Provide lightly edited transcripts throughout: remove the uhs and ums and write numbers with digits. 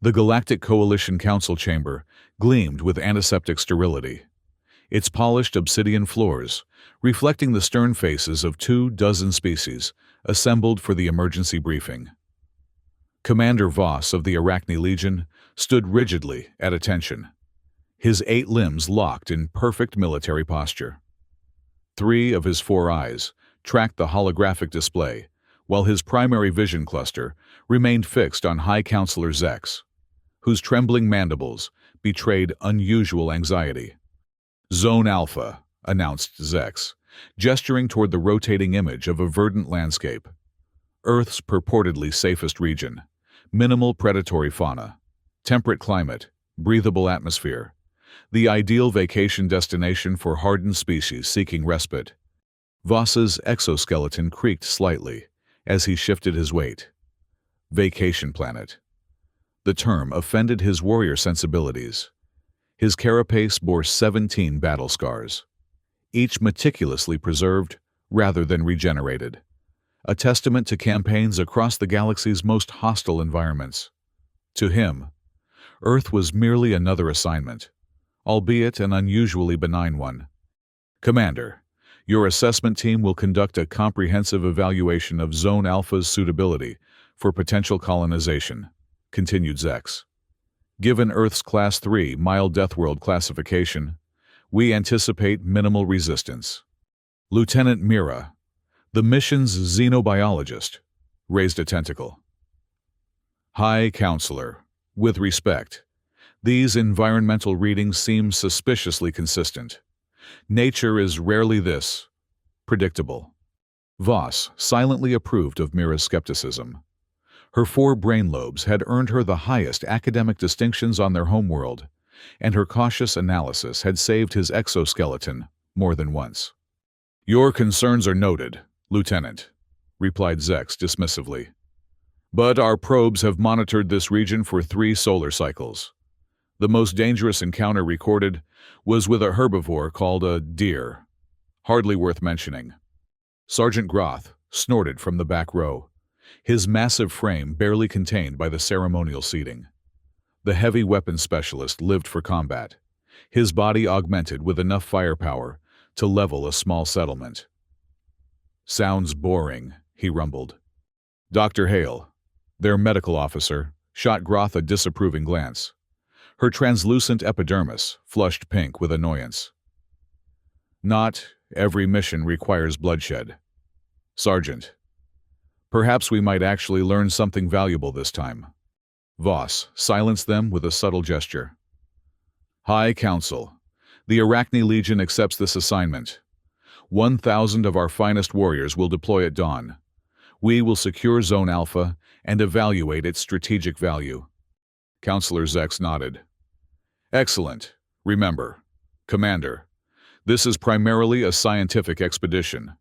The Galactic Coalition Council chamber gleamed with antiseptic sterility, its polished obsidian floors reflecting the stern faces of 24 species assembled for the emergency briefing. Commander Voss of the Arachne Legion stood rigidly at attention, his 8 limbs locked in perfect military posture. 3 of his 4 eyes tracked the holographic display, while his primary vision cluster remained fixed on High Counselor Zex, whose trembling mandibles betrayed unusual anxiety. "Zone Alpha," announced Zex, gesturing toward the rotating image of a verdant landscape. Earth's purportedly safest region, minimal predatory fauna, temperate climate, breathable atmosphere, the ideal vacation destination for hardened species seeking respite. Voss's exoskeleton creaked slightly as he shifted his weight. Vacation planet. The term offended his warrior sensibilities. His carapace bore 17 battle scars, each meticulously preserved rather than regenerated, a testament to campaigns across the galaxy's most hostile environments. To him, Earth was merely another assignment, albeit an unusually benign one. "Commander, your assessment team will conduct a comprehensive evaluation of Zone Alpha's suitability for potential colonization," continued Zex. "Given Earth's Class 3 mild Deathworld classification, we anticipate minimal resistance." Lieutenant Mira, the mission's xenobiologist, raised a tentacle. "High Counselor, with respect, these environmental readings seem suspiciously consistent. Nature is rarely this predictable." Voss silently approved of Mira's skepticism. Her 4 brain lobes had earned her the highest academic distinctions on their homeworld, and her cautious analysis had saved his exoskeleton more than once. "Your concerns are noted, Lieutenant," replied Zex dismissively. "But our probes have monitored this region for 3 solar cycles. The most dangerous encounter recorded was with a herbivore called a deer. Hardly worth mentioning." Sergeant Groth snorted from the back row, his massive frame barely contained by the ceremonial seating. The heavy weapons specialist lived for combat, his body augmented with enough firepower to level a small settlement. "Sounds boring," he rumbled. Dr. Hale, their medical officer, shot Groth a disapproving glance. Her translucent epidermis flushed pink with annoyance. "Not every mission requires bloodshed. Sergeant, perhaps we might actually learn something valuable this time." Voss silenced them with a subtle gesture. "High Council, the Arachne Legion accepts this assignment. 1,000 of our finest warriors will deploy at dawn. We will secure Zone Alpha and evaluate its strategic value." Counselor Zex nodded. "Excellent. Remember, Commander, this is primarily a scientific expedition.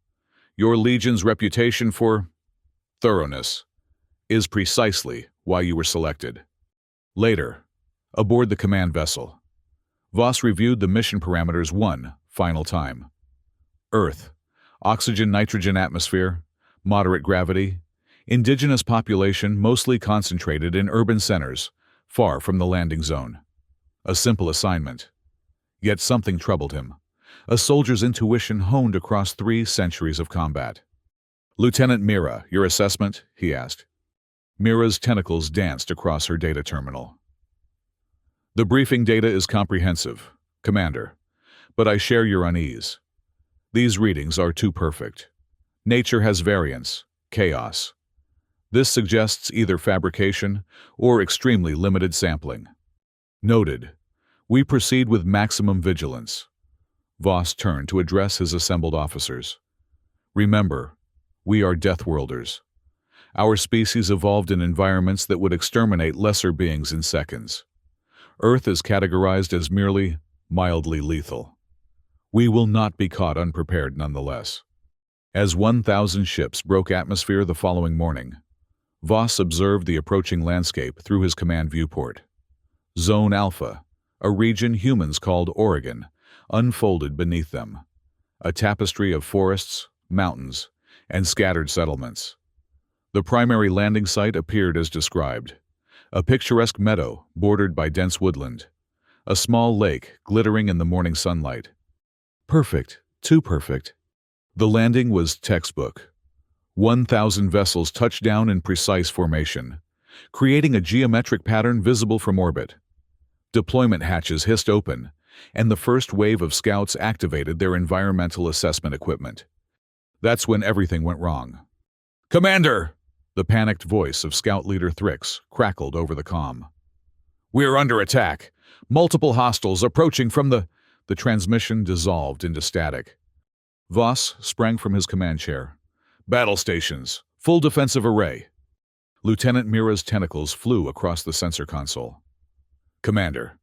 Your Legion's reputation for thoroughness is precisely why you were selected." Later, aboard the command vessel, Voss reviewed the mission parameters one final time. Earth, oxygen-nitrogen atmosphere, moderate gravity, indigenous population mostly concentrated in urban centers, far from the landing zone. A simple assignment. Yet something troubled him. A soldier's intuition honed across 3 centuries of combat. "Lieutenant Mira, your assessment?" he asked. Mira's tentacles danced across her data terminal. "The briefing data is comprehensive, Commander, but I share your unease. These readings are too perfect. Nature has variance, chaos. This suggests either fabrication or extremely limited sampling." "Noted. We proceed with maximum vigilance." Voss turned to address his assembled officers. "Remember, we are Deathworlders. Our species evolved in environments that would exterminate lesser beings in seconds. Earth is categorized as merely mildly lethal. We will not be caught unprepared nonetheless." As 1,000 ships broke atmosphere the following morning, Voss observed the approaching landscape through his command viewport. Zone Alpha, a region humans called Oregon, unfolded beneath them, a tapestry of forests, mountains, and scattered settlements. The primary landing site appeared as described, A picturesque meadow bordered by dense woodland. A small lake glittering in the morning sunlight. Perfect, too perfect. The landing was textbook. 1,000 vessels touched down in precise formation, creating a geometric pattern visible from orbit. Deployment hatches hissed open, and the first wave of scouts activated their environmental assessment equipment. That's when everything went wrong. "Commander!" The panicked voice of Scout Leader Thrix crackled over the comm. "We're under attack. Multiple hostiles approaching from the..." The transmission dissolved into static. Voss sprang from his command chair. "Battle stations. Full defensive array." Lieutenant Mira's tentacles flew across the sensor console. "Commander,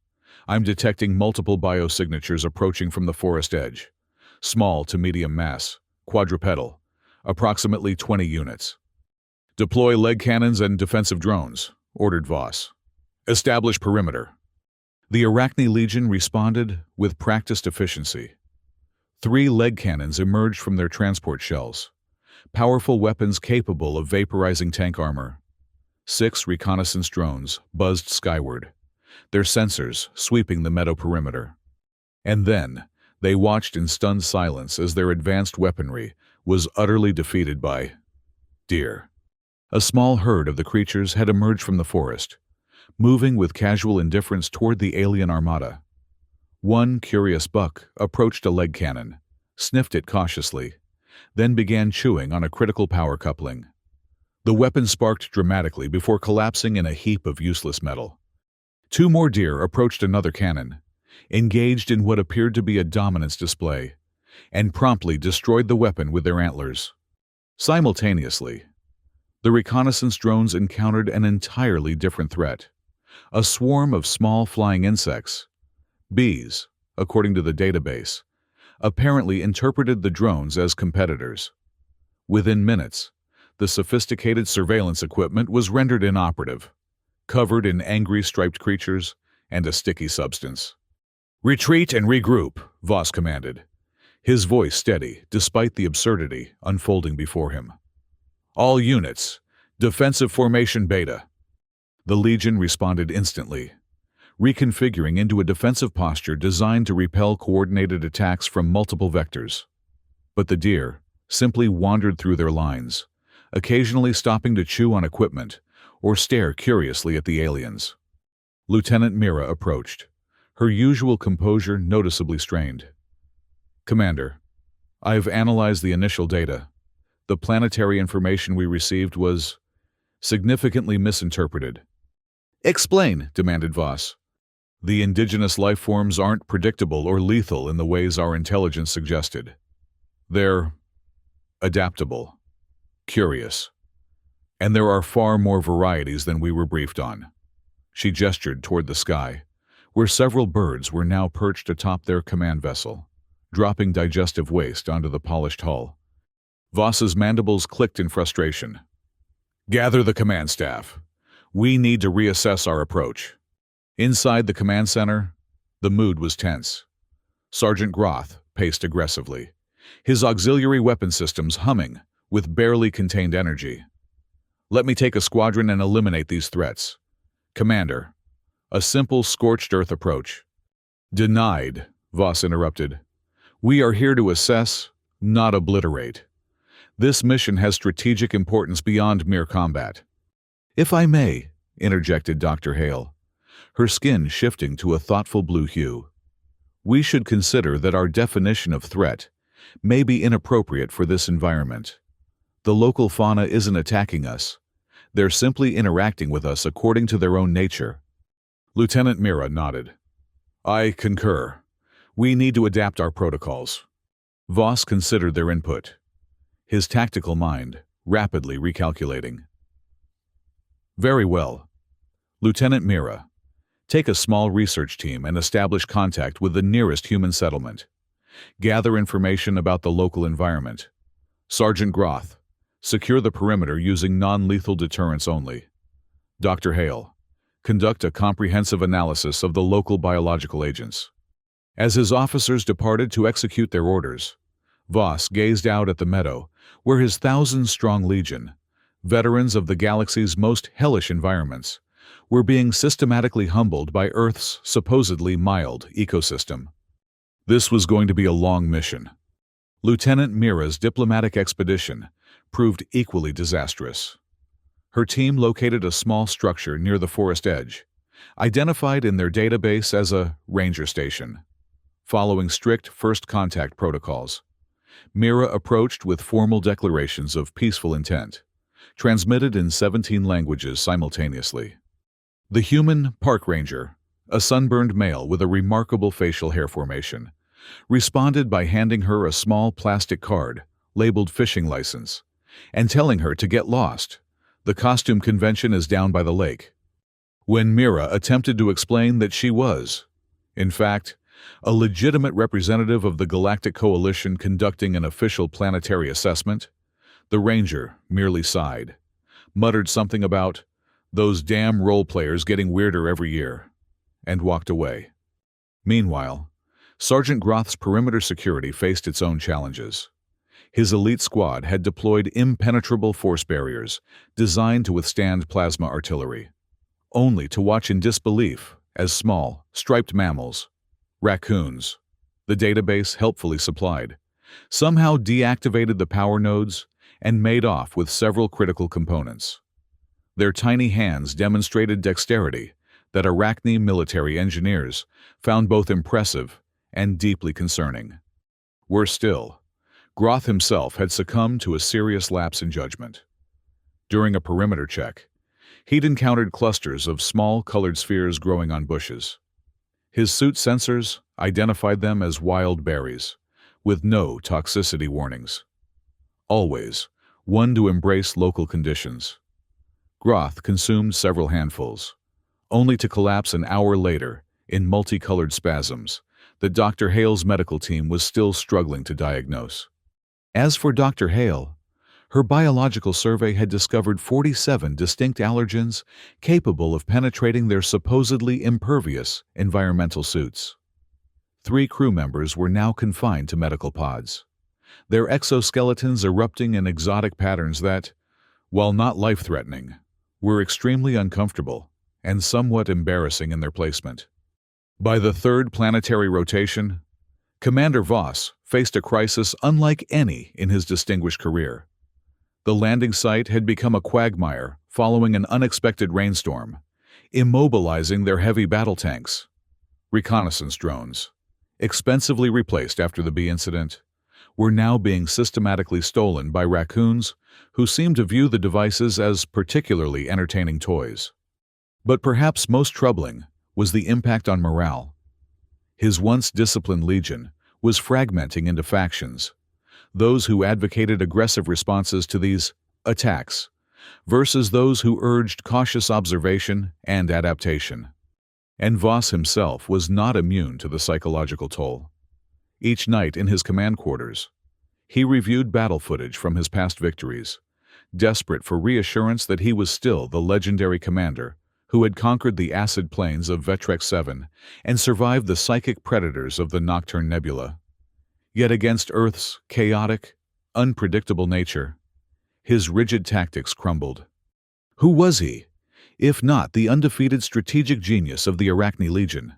I'm detecting multiple biosignatures approaching from the forest edge. Small to medium mass, quadrupedal, approximately 20 units. Deploy leg cannons and defensive drones," ordered Voss. "Establish perimeter." The Arachne Legion responded with practiced efficiency. 3 leg cannons emerged from their transport shells, powerful weapons capable of vaporizing tank armor. 6 reconnaissance drones buzzed skyward, their sensors sweeping the meadow perimeter. And then, they watched in stunned silence as their advanced weaponry was utterly defeated by deer. A small herd of the creatures had emerged from the forest, moving with casual indifference toward the alien armada. One curious buck approached a leg cannon, sniffed it cautiously, then began chewing on a critical power coupling. The weapon sparked dramatically before collapsing in a heap of useless metal. 2 more deer approached another cannon, engaged in what appeared to be a dominance display, and promptly destroyed the weapon with their antlers. Simultaneously, the reconnaissance drones encountered an entirely different threat. A swarm of small flying insects, bees, according to the database, apparently interpreted the drones as competitors. Within minutes, the sophisticated surveillance equipment was rendered inoperative, covered in angry striped creatures and a sticky substance. "Retreat and regroup," Voss commanded, his voice steady despite the absurdity unfolding before him. "All units, defensive formation beta." The Legion responded instantly, reconfiguring into a defensive posture designed to repel coordinated attacks from multiple vectors. But the deer simply wandered through their lines, occasionally stopping to chew on equipment or stare curiously at the aliens. Lieutenant Mira approached, her usual composure noticeably strained. "Commander, I've analyzed the initial data. The planetary information we received was significantly misinterpreted." "Explain," demanded Voss. "The indigenous life forms aren't predictable or lethal in the ways our intelligence suggested. They're adaptable, curious, and there are far more varieties than we were briefed on." She gestured toward the sky, where several birds were now perched atop their command vessel, dropping digestive waste onto the polished hull. Voss's mandibles clicked in frustration. "Gather the command staff. We need to reassess our approach." Inside the command center, the mood was tense. Sergeant Groth paced aggressively, his auxiliary weapon systems humming with barely contained energy. "Let me take a squadron and eliminate these threats. Commander, a simple scorched earth approach." "Denied," Voss interrupted. "We are here to assess, not obliterate. This mission has strategic importance beyond mere combat." "If I may," interjected Dr. Hale, her skin shifting to a thoughtful blue hue, "we should consider that our definition of threat may be inappropriate for this environment. The local fauna isn't attacking us. They're simply interacting with us according to their own nature." Lieutenant Mira nodded. "I concur. We need to adapt our protocols." Voss considered their input, his tactical mind rapidly recalculating. "Very well. Lieutenant Mira, take a small research team and establish contact with the nearest human settlement. Gather information about the local environment. Sergeant Groth, secure the perimeter using non-lethal deterrence only. Dr. Hale, conduct a comprehensive analysis of the local biological agents." As his officers departed to execute their orders, Voss gazed out at the meadow where his 1,000-strong legion, veterans of the galaxy's most hellish environments, were being systematically humbled by Earth's supposedly mild ecosystem. This was going to be a long mission. Lieutenant Mira's diplomatic expedition proved equally disastrous. Her team located a small structure near the forest edge, identified in their database as a ranger station. Following strict first contact protocols, Mira approached with formal declarations of peaceful intent, transmitted in 17 languages simultaneously. The human park ranger, a sunburned male with a remarkable facial hair formation, responded by handing her a small plastic card labeled fishing license and telling her to get lost. The costume convention is down by the lake. When Mira attempted to explain that she was, in fact, a legitimate representative of the Galactic Coalition conducting an official planetary assessment, the ranger merely sighed, muttered something about those damn role players getting weirder every year, and walked away. Meanwhile, Sergeant Groth's perimeter security faced its own challenges. His elite squad had deployed impenetrable force barriers designed to withstand plasma artillery, only to watch in disbelief as small, striped mammals, raccoons, the database helpfully supplied, somehow deactivated the power nodes and made off with several critical components. Their tiny hands demonstrated dexterity that Arachne military engineers found both impressive and deeply concerning. Worse still, Groth himself had succumbed to a serious lapse in judgment. During a perimeter check, he'd encountered clusters of small colored spheres growing on bushes. His suit sensors identified them as wild berries, with no toxicity warnings. Always one to embrace local conditions. Groth consumed several handfuls, only to collapse an hour later in multicolored spasms that Dr. Hale's medical team was still struggling to diagnose. As for Dr. Hale, her biological survey had discovered 47 distinct allergens capable of penetrating their supposedly impervious environmental suits. 3 crew members were now confined to medical pods, their exoskeletons erupting in exotic patterns that, while not life-threatening, were extremely uncomfortable and somewhat embarrassing in their placement. By the 3rd planetary rotation, Commander Voss faced a crisis unlike any in his distinguished career. The landing site had become a quagmire following an unexpected rainstorm, immobilizing their heavy battle tanks. Reconnaissance drones, expensively replaced after the B incident, were now being systematically stolen by raccoons who seemed to view the devices as particularly entertaining toys. But perhaps most troubling was the impact on morale. His once disciplined legion was fragmenting into factions, those who advocated aggressive responses to these attacks versus those who urged cautious observation and adaptation. And Voss himself was not immune to the psychological toll. Each night in his command quarters, he reviewed battle footage from his past victories, desperate for reassurance that he was still the legendary commander who had conquered the acid plains of Vetrex 7 and survived the psychic predators of the Nocturne Nebula. Yet against Earth's chaotic, unpredictable nature, his rigid tactics crumbled. Who was he, if not the undefeated strategic genius of the Arachne Legion?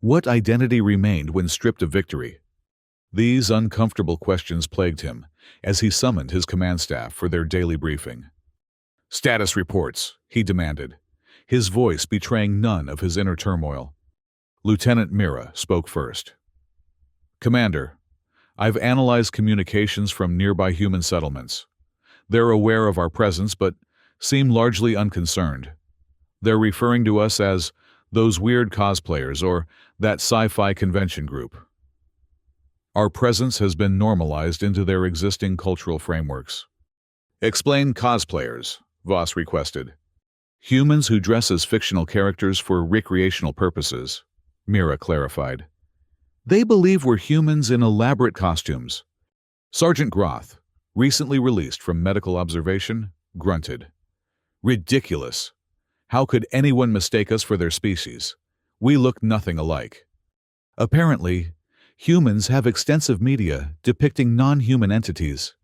What identity remained when stripped of victory? These uncomfortable questions plagued him as he summoned his command staff for their daily briefing. "Status reports," he demanded, his voice betraying none of his inner turmoil. Lieutenant Mira spoke first. "Commander, I've analyzed communications from nearby human settlements. They're aware of our presence but seem largely unconcerned. They're referring to us as those weird cosplayers or that Sci-Fi convention group. Our presence has been normalized into their existing cultural frameworks." "Explain cosplayers," Voss requested. "Humans who dress as fictional characters for recreational purposes," Mira clarified. "They believe we're humans in elaborate costumes." Sergeant Groth, recently released from medical observation, grunted. "Ridiculous. How could anyone mistake us for their species? We look nothing alike." "Apparently, humans have extensive media depicting non-human entities,"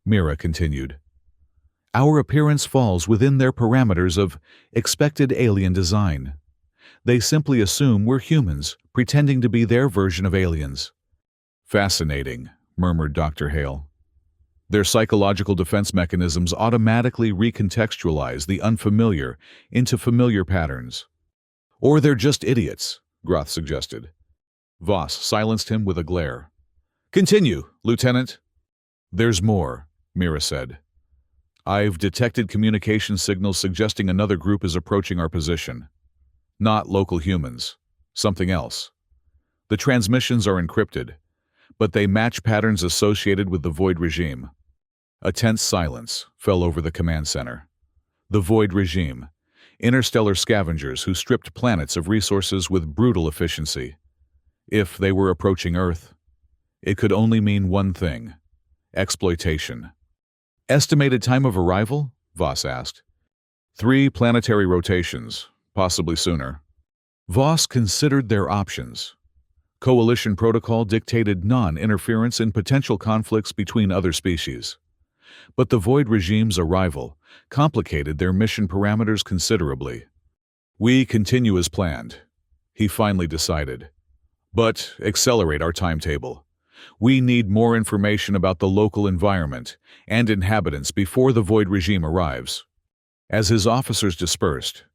Mira continued. Our appearance falls within their parameters of expected alien design. They simply assume we're humans, pretending to be their version of aliens." "Fascinating," murmured Dr. Hale. "Their psychological defense mechanisms automatically recontextualize the unfamiliar into familiar patterns." "Or they're just idiots," Groth suggested. Voss silenced him with a glare. "Continue, Lieutenant." "There's more," Mira said. "I've detected communication signals suggesting another group is approaching our position. Not local humans. Something else. The transmissions are encrypted, but they match patterns associated with the Void regime." A tense silence fell over the command center. The Void regime. Interstellar scavengers who stripped planets of resources with brutal efficiency. If they were approaching Earth, it could only mean one thing: exploitation. "Estimated time of arrival?" Voss asked. 3 planetary rotations, possibly sooner." Voss considered their options. Coalition protocol dictated non-interference in potential conflicts between other species. But the Void regime's arrival complicated their mission parameters considerably. "We continue as planned," he finally decided. "But accelerate our timetable. We need more information about the local environment and inhabitants before the Void regime arrives." As his officers dispersed,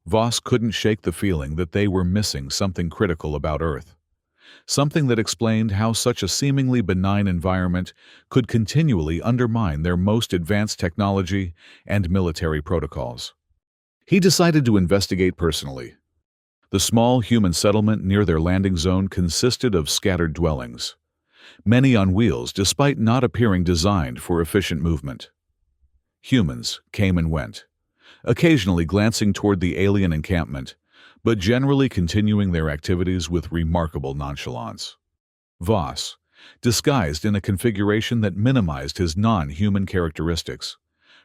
Voss couldn't shake the feeling that they were missing something critical about Earth. Something that explained how such a seemingly benign environment could continually undermine their most advanced technology and military protocols. He decided to investigate personally. The small human settlement near their landing zone consisted of scattered dwellings, many on wheels despite not appearing designed for efficient movement. Humans came and went, occasionally glancing toward the alien encampment, but generally continuing their activities with remarkable nonchalance. Voss, disguised in a configuration that minimized his non-human characteristics,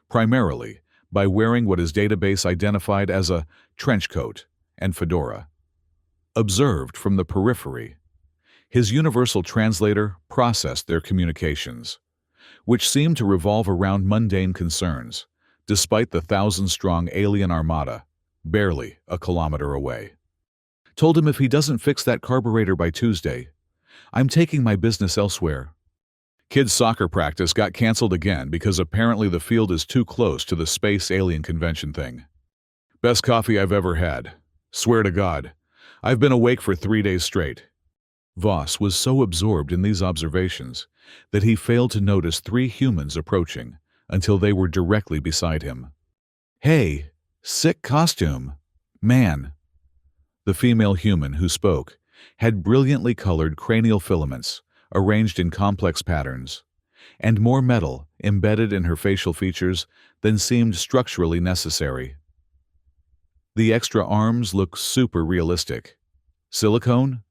primarily by wearing what his database identified as a trench coat and fedora, observed from the periphery. His universal translator processed their communications, which seemed to revolve around mundane concerns, despite the 1,000-strong alien armada, barely a kilometer away. "Told him if he doesn't fix that carburetor by Tuesday, I'm taking my business elsewhere." Kids' soccer practice got canceled again because apparently the field is too close to the space alien convention thing. "Best coffee I've ever had. Swear to God. I've been awake for 3 days straight." Voss was so absorbed in these observations that he failed to notice 3 humans approaching until they were directly beside him. "Hey, sick costume. Man." The female human who spoke had brilliantly colored cranial filaments arranged in complex patterns, and more metal embedded in her facial features than seemed structurally necessary. The extra arms looked super realistic. Silicone?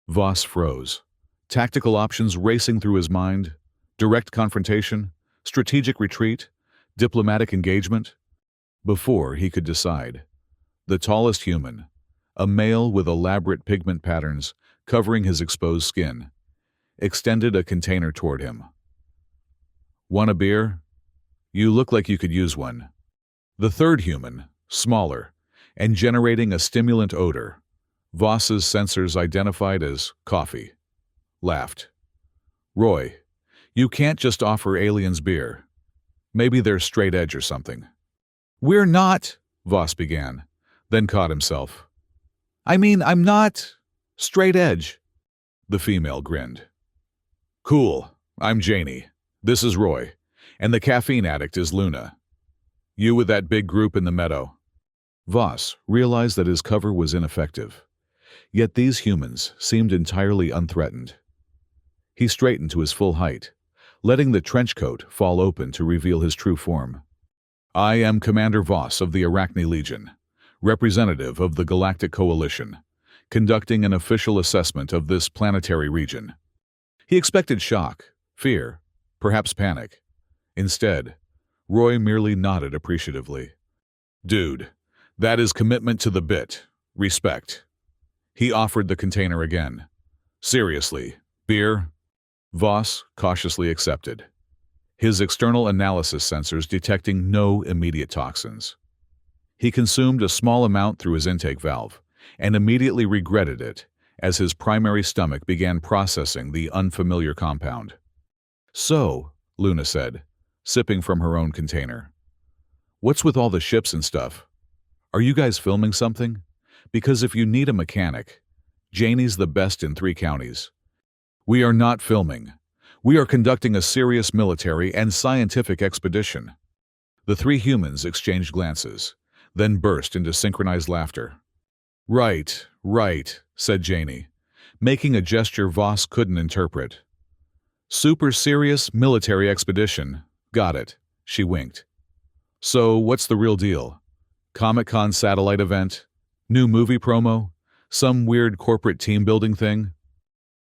Voss froze. Tactical options racing through his mind. Direct confrontation, strategic retreat, diplomatic engagement. Before he could decide, the tallest human, a male with elaborate pigment patterns covering his exposed skin, extended a container toward him. "Want a beer? You look like you could use one." The third human, smaller, and generating a stimulant odor, Voss's sensors identified as coffee, laughed. "Roy, you can't just offer aliens beer. Maybe they're straight edge or something." "We're not," Voss began, then caught himself. I'm not straight edge." The female grinned. "Cool, I'm Janie. This is Roy, and the caffeine addict is Luna. You with that big group in the meadow." Voss realized that his cover was ineffective, yet these humans seemed entirely unthreatened. He straightened to his full height, letting the trench coat fall open to reveal his true form. "I am Commander Voss of the Arachne Legion, representative of the Galactic Coalition, conducting an official assessment of this planetary region." He expected shock, fear, perhaps panic. Instead, Roy merely nodded appreciatively. "Dude, that is commitment to the bit. Respect." He offered the container again. "Seriously, beer?" Voss cautiously accepted. his external analysis sensors detecting no immediate toxins. He consumed a small amount through his intake valve and immediately regretted it as his primary stomach began processing the unfamiliar compound. "So," Luna said, sipping from her own container, "what's with all the ships and stuff? Are you guys filming something? Because if you need a mechanic, Janie's the best in 3 counties." "We are not filming. We are conducting a serious military and scientific expedition." The 3 humans exchanged glances, then burst into synchronized laughter. Right, said Janie, making a gesture Voss couldn't interpret. "Super serious military expedition. Got it," she winked. "So what's the real deal? Comic-Con satellite event? New movie promo? Some weird corporate team-building thing?"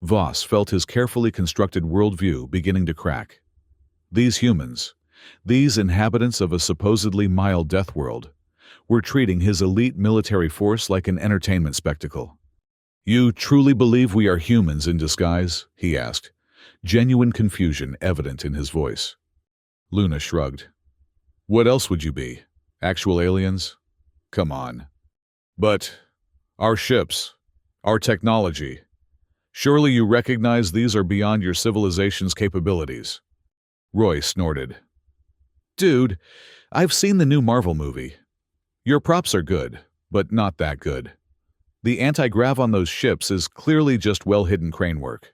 Voss felt his carefully constructed worldview beginning to crack. These humans, these inhabitants of a supposedly mild death world, were treating his elite military force like an entertainment spectacle. "You truly believe we are humans in disguise?" he asked, genuine confusion evident in his voice. Luna shrugged. "What else would you be? Actual aliens? Come on." "But our ships, our technology. Surely you recognize these are beyond your civilization's capabilities." Roy snorted. "Dude, I've seen the new Marvel movie. Your props are good, but not that good. The anti-grav on those ships is clearly just well-hidden crane work."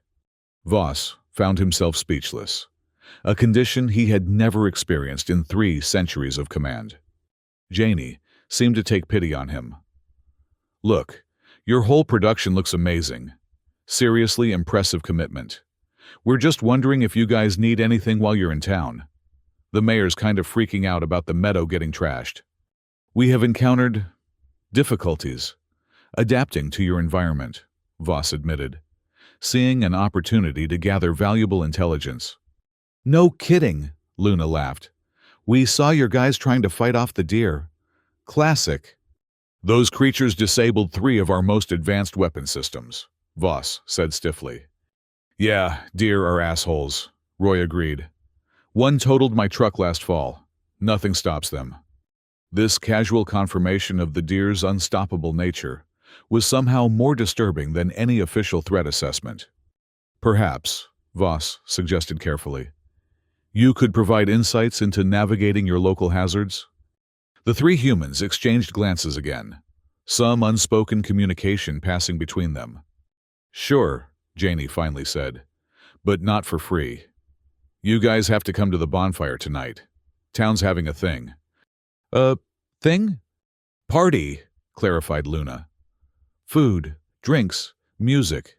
Voss found himself speechless, a condition he had never experienced in 3 centuries of command. Janie seemed to take pity on him. "Look, your whole production looks amazing. Seriously impressive commitment. We're just wondering if you guys need anything while you're in town. The mayor's kind of freaking out about the meadow getting trashed. We have encountered difficulties adapting to your environment," Voss admitted, seeing an opportunity to gather valuable intelligence. "No kidding," Luna laughed. "We saw your guys trying to fight off the deer. Classic." "Those creatures disabled 3 of our most advanced weapon systems," Voss said stiffly. "Yeah, deer are assholes," Roy agreed. "One totaled my truck last fall. Nothing stops them." This casual confirmation of the deer's unstoppable nature was somehow more disturbing than any official threat assessment. "Perhaps," Voss suggested carefully, "you could provide insights into navigating your local hazards?" The 3 humans exchanged glances again, some unspoken communication passing between them. "Sure," Janie finally said, "but not for free. You guys have to come to the bonfire tonight. Town's having a thing." Thing?" "Party," clarified Luna. "Food, drinks, music.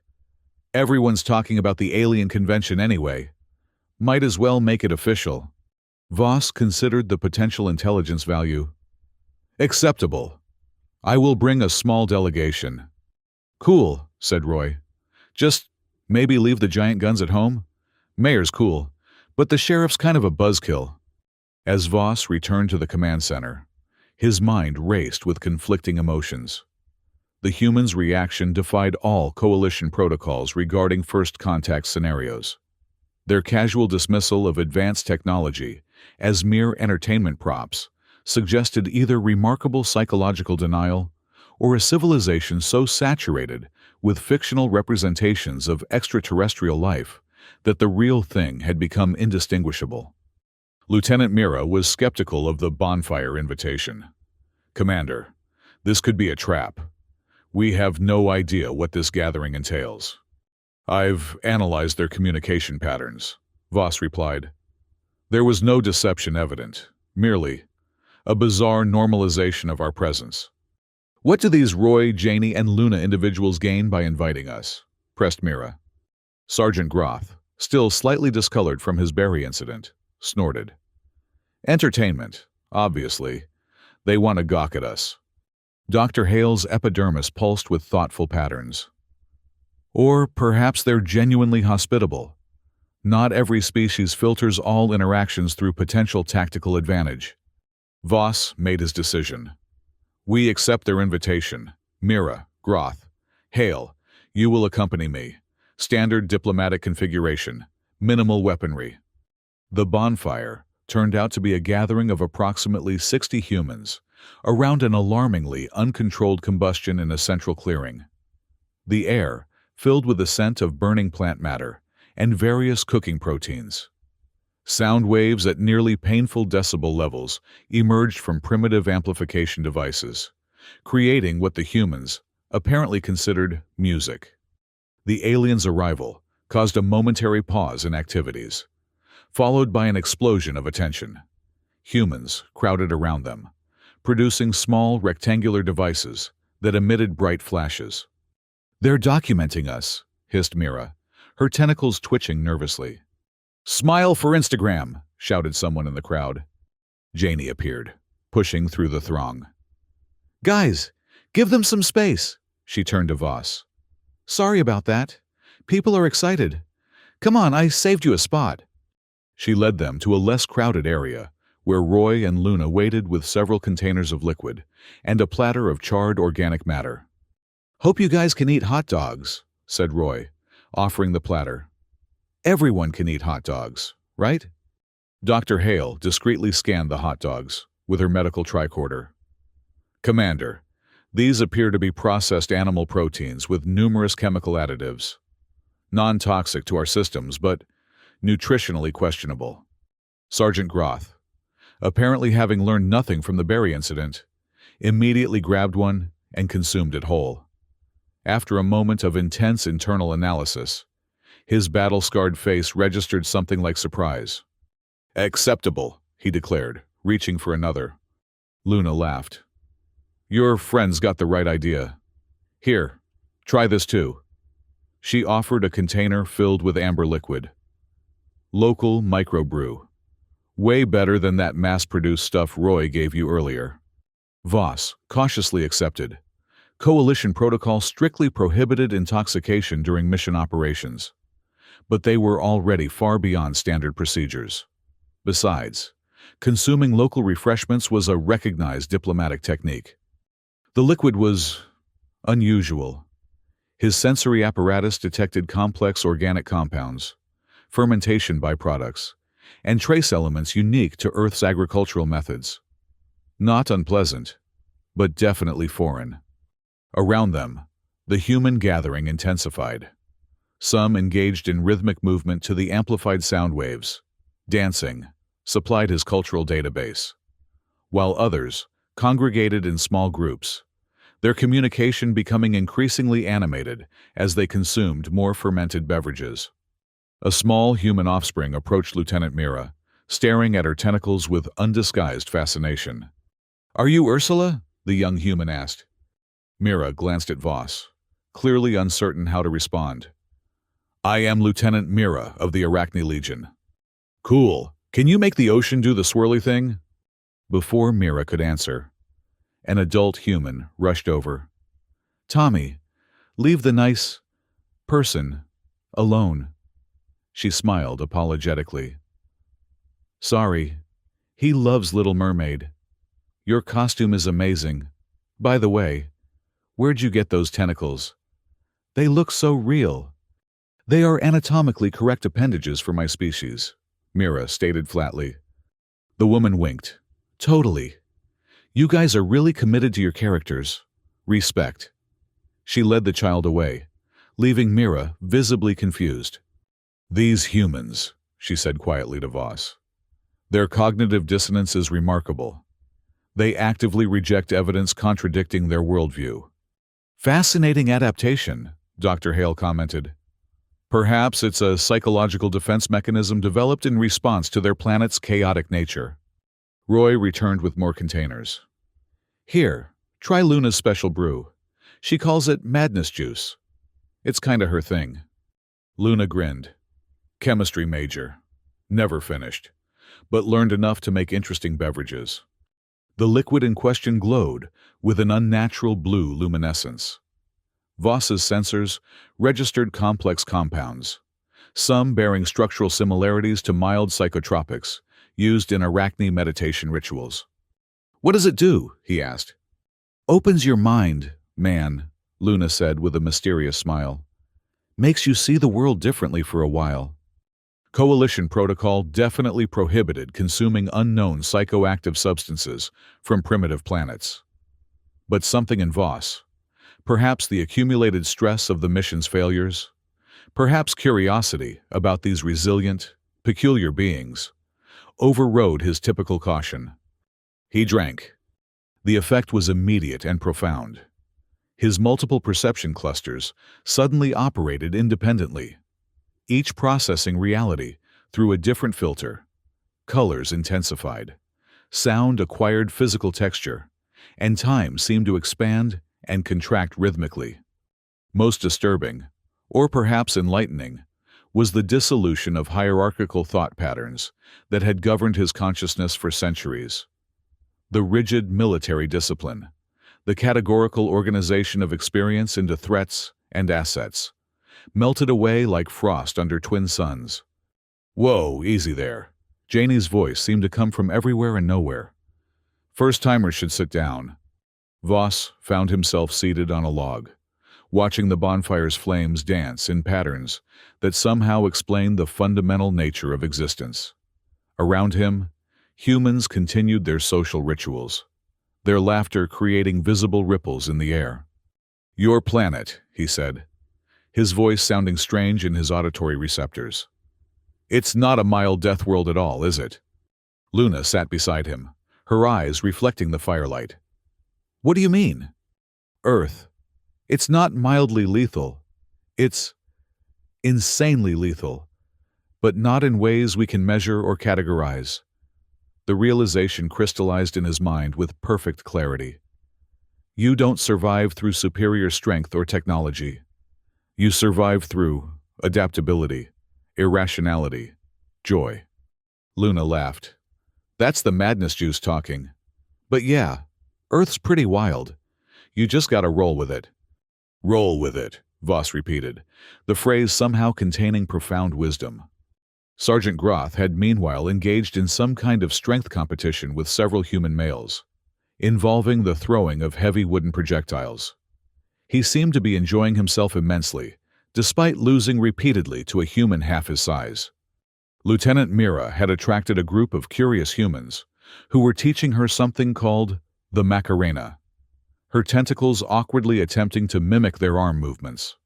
Everyone's talking about the alien convention anyway. Might as well make it official." Voss considered the potential intelligence value. "Acceptable. I will bring a small delegation." "Cool," said Roy. "Just maybe leave the giant guns at home? Mayor's cool, but the sheriff's kind of a buzzkill." As Voss returned to the command center, his mind raced with conflicting emotions. The humans' reaction defied all coalition protocols regarding first contact scenarios. Their casual dismissal of advanced technology as mere entertainment props suggested either remarkable psychological denial or a civilization so saturated with fictional representations of extraterrestrial life that the real thing had become indistinguishable. Lieutenant Mira was skeptical of the bonfire invitation. "Commander, this could be a trap. We have no idea what this gathering entails." "I've analyzed their communication patterns," Voss replied. "There was no deception evident, merely a bizarre normalization of our presence." "What do these Roy, Janie, and Luna individuals gain by inviting us?" pressed Mira. Sergeant Groth, still slightly discolored from his berry incident, snorted. "Entertainment, obviously. They want to gawk at us." Dr. Hale's epidermis pulsed with thoughtful patterns. "Or perhaps they're genuinely hospitable. Not every species filters all interactions through potential tactical advantage." Voss made his decision. "We accept their invitation. Mira, Groth, Hale, you will accompany me. Standard diplomatic configuration. Minimal weaponry." The bonfire turned out to be a gathering of approximately 60 humans around an alarmingly uncontrolled combustion in a central clearing. The air filled with the scent of burning plant matter and various cooking proteins. Sound waves at nearly painful decibel levels emerged from primitive amplification devices, creating what the humans apparently considered music. The aliens' arrival caused a momentary pause in activities, followed by an explosion of attention. Humans crowded around them, producing small rectangular devices that emitted bright flashes. "They're documenting us," hissed Mira, her tentacles twitching nervously. "Smile for Instagram," shouted someone in the crowd. Janie appeared, pushing through the throng. "Guys, give them some space," she turned to Voss. "Sorry about that. People are excited. Come on, I saved you a spot." She led them to a less crowded area, where Roy and Luna waited with several containers of liquid and a platter of charred organic matter. "Hope you guys can eat hot dogs," said Roy, offering the platter. "Everyone can eat hot dogs, right?" Dr. Hale discreetly scanned the hot dogs with her medical tricorder. "Commander, these appear to be processed animal proteins with numerous chemical additives. Non-toxic to our systems, but nutritionally questionable." Sergeant Groth, apparently having learned nothing from the berry incident, immediately grabbed one and consumed it whole. After a moment of intense internal analysis, his battle-scarred face registered something like surprise. "Acceptable," he declared, reaching for another. Luna laughed. "Your friend's got the right idea. Here, try this too." She offered a container filled with amber liquid. "Local microbrew. Way better than that mass-produced stuff Roy gave you earlier." Voss cautiously accepted. Coalition protocol strictly prohibited intoxication during mission operations, but they were already far beyond standard procedures. Besides, consuming local refreshments was a recognized diplomatic technique. The liquid was unusual. His sensory apparatus detected complex organic compounds, fermentation byproducts, and trace elements unique to Earth's agricultural methods. Not unpleasant, but definitely foreign. Around them, the human gathering intensified. Some engaged in rhythmic movement to the amplified sound waves. Dancing supplied his cultural database, while others congregated in small groups, their communication becoming increasingly animated as they consumed more fermented beverages. A small human offspring approached Lieutenant Mira, staring at her tentacles with undisguised fascination. "Are you Ursula?" the young human asked. Mira glanced at Voss, clearly uncertain how to respond. "I am Lieutenant Mira of the Arachne Legion." "Cool. Can you make the ocean do the swirly thing?" Before Mira could answer, an adult human rushed over. "Tommy, leave the nice person alone." She smiled apologetically. "Sorry. He loves Little Mermaid. Your costume is amazing. By the way, where'd you get those tentacles? They look so real." "They are anatomically correct appendages for my species," Mira stated flatly. The woman winked. "Totally. You guys are really committed to your characters. Respect." She led the child away, leaving Mira visibly confused. "These humans," she said quietly to Voss. "Their cognitive dissonance is remarkable. They actively reject evidence contradicting their worldview." "Fascinating adaptation," Dr. Hale commented. "Perhaps it's a psychological defense mechanism developed in response to their planet's chaotic nature." Roy returned with more containers. "Here, try Luna's special brew. She calls it madness juice. It's kinda her thing." Luna grinned. Chemistry major. Never finished, but learned enough to make interesting beverages. The liquid in question glowed with an unnatural blue luminescence. Voss's sensors registered complex compounds, some bearing structural similarities to mild psychotropics used in Arachne meditation rituals. "What does it do?" he asked. "Opens your mind, man," Luna said with a mysterious smile. "Makes you see the world differently for a while." Coalition protocol definitely prohibited consuming unknown psychoactive substances from primitive planets. But something in Voss, perhaps the accumulated stress of the mission's failures, perhaps curiosity about these resilient, peculiar beings, overrode his typical caution. He drank. The effect was immediate and profound. His multiple perception clusters suddenly operated independently, each processing reality through a different filter. Colors intensified, sound acquired physical texture, and time seemed to expand and contract rhythmically. Most disturbing, or perhaps enlightening, was the dissolution of hierarchical thought patterns that had governed his consciousness for centuries. The rigid military discipline, the categorical organization of experience into threats and assets, melted away like frost under twin suns. "Whoa, easy there." Janie's voice seemed to come from everywhere and nowhere. "First-timers should sit down." Voss found himself seated on a log, watching the bonfire's flames dance in patterns that somehow explained the fundamental nature of existence. Around him, humans continued their social rituals, their laughter creating visible ripples in the air. "Your planet," he said, his voice sounding strange in his auditory receptors. "It's not a mild death world at all, is it?" Luna sat beside him, her eyes reflecting the firelight. "What do you mean?" "Earth. It's not mildly lethal. It's insanely lethal, but not in ways we can measure or categorize." The realization crystallized in his mind with perfect clarity. You don't survive through superior strength or technology. You survive through adaptability, irrationality, joy. Luna laughed. "That's the madness juice talking. But yeah, Earth's pretty wild. You just gotta roll with it." "Roll with it," Voss repeated, the phrase somehow containing profound wisdom. Sergeant Groth had meanwhile engaged in some kind of strength competition with several human males, involving the throwing of heavy wooden projectiles. He seemed to be enjoying himself immensely, despite losing repeatedly to a human half his size. Lieutenant Mira had attracted a group of curious humans who were teaching her something called the Macarena, her tentacles awkwardly attempting to mimic their arm movements.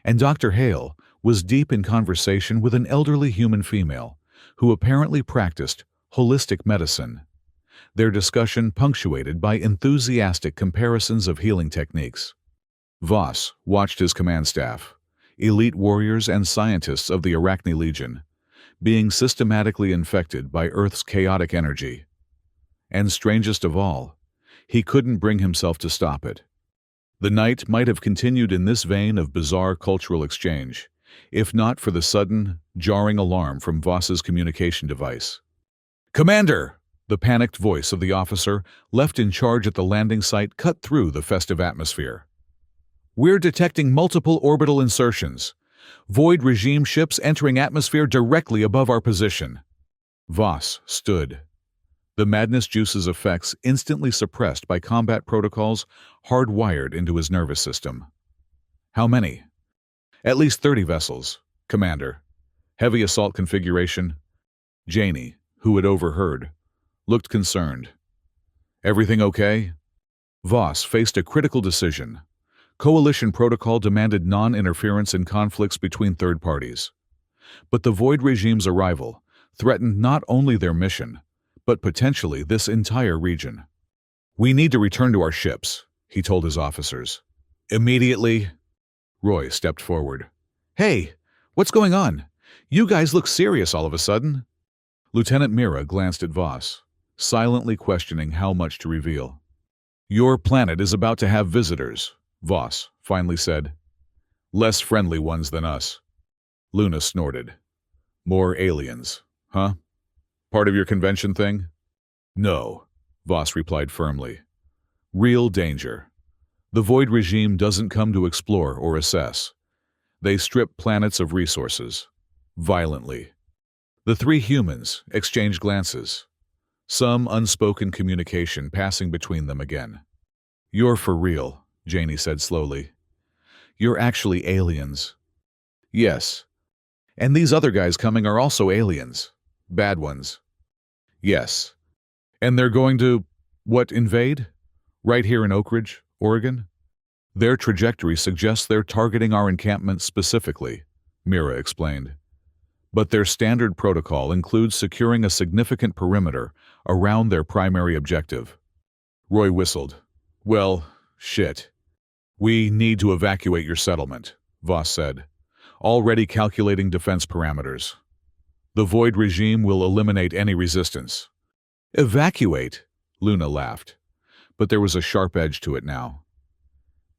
And Dr. Hale was deep in conversation with an elderly human female who apparently practiced holistic medicine, their discussion punctuated by enthusiastic comparisons of healing techniques. Voss watched his command staff, elite warriors and scientists of the Arachne Legion, being systematically infected by Earth's chaotic energy. And strangest of all, he couldn't bring himself to stop it. The night might have continued in this vein of bizarre cultural exchange, if not for the sudden, jarring alarm from Voss's communication device. "Commander!" The panicked voice of the officer left in charge at the landing site cut through the festive atmosphere. "We're detecting multiple orbital insertions. Void regime ships entering atmosphere directly above our position." Voss stood, the madness juice's effects instantly suppressed by combat protocols hardwired into his nervous system. "How many?" "At least 30 vessels, Commander. Heavy assault configuration." Janie, who had overheard, looked concerned. "Everything okay?" Voss faced a critical decision. Coalition protocol demanded non-interference in conflicts between third parties. But the Void regime's arrival threatened not only their mission, but potentially this entire region. "We need to return to our ships," he told his officers. "Immediately." Roy stepped forward. "Hey, what's going on? You guys look serious all of a sudden." Lieutenant Mira glanced at Voss, silently questioning how much to reveal. "Your planet is about to have visitors," Voss finally said. "Less friendly ones than us." Luna snorted. "More aliens, huh? Part of your convention thing?" "No," Voss replied firmly. "Real danger. The Void regime doesn't come to explore or assess. They strip planets of resources. Violently." The three humans exchanged glances, some unspoken communication passing between them again. "You're for real," Janie said slowly. "You're actually aliens." "Yes. And these other guys coming are also aliens. Bad ones. Yes. And they're going to, what, invade? Right here in Oak Ridge, Oregon? Their trajectory suggests they're targeting our encampment specifically, Mira explained. But their standard protocol includes securing a significant perimeter around their primary objective. Roy whistled. Well, shit. We need to evacuate your settlement, Voss said, already calculating defense parameters. The Void regime will eliminate any resistance. Evacuate? Luna laughed. But there was a sharp edge to it now.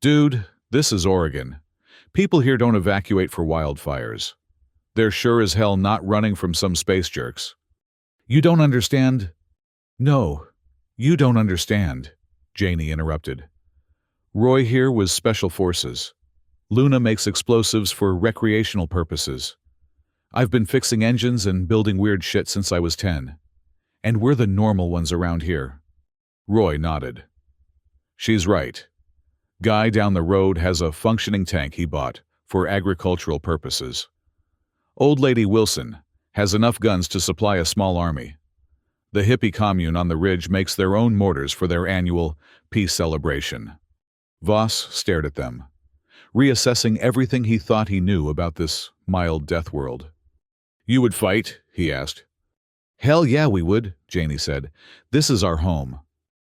Dude, this is Oregon. People here don't evacuate for wildfires. They're sure as hell not running from some space jerks. You don't understand? No, you don't understand, Janie interrupted. Roy here was Special Forces. Luna makes explosives for recreational purposes. I've been fixing engines and building weird shit since I was 10. And we're the normal ones around here. Roy nodded. She's right. Guy down the road has a functioning tank he bought for agricultural purposes. Old Lady Wilson has enough guns to supply a small army. The hippie commune on the ridge makes their own mortars for their annual peace celebration. Voss stared at them, reassessing everything he thought he knew about this mild death world. You would fight? He asked. Hell yeah, we would, Janie said. This is our home.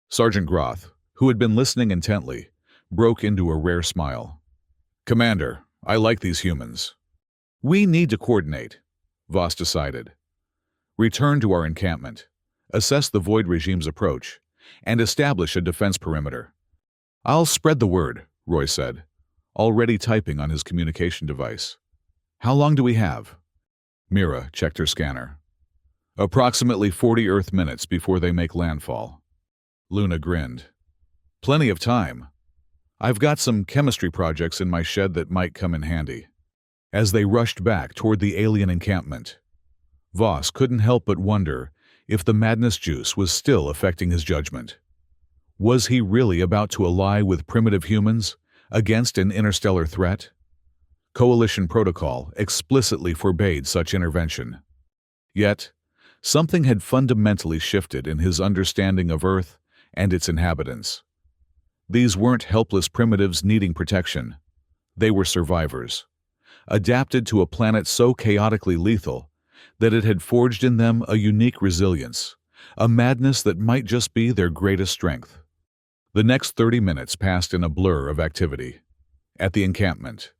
Sergeant Groth, who had been listening intently, broke into a rare smile. Commander, I like these humans. We need to coordinate, Voss decided. Return to our encampment, assess the Void regime's approach, and establish a defense perimeter. I'll spread the word, Roy said, already typing on his communication device. How long do we have? Mira checked her scanner. Approximately 40 Earth minutes before they make landfall. Luna grinned. Plenty of time. I've got some chemistry projects in my shed that might come in handy. As they rushed back toward the alien encampment, Voss couldn't help but wonder if the madness juice was still affecting his judgment. Was he really about to ally with primitive humans against an interstellar threat? Coalition protocol explicitly forbade such intervention. Yet, something had fundamentally shifted in his understanding of Earth and its inhabitants. These weren't helpless primitives needing protection. They were survivors, adapted to a planet so chaotically lethal that it had forged in them a unique resilience, a madness that might just be their greatest strength. The next 30 minutes passed in a blur of activity. At the encampment,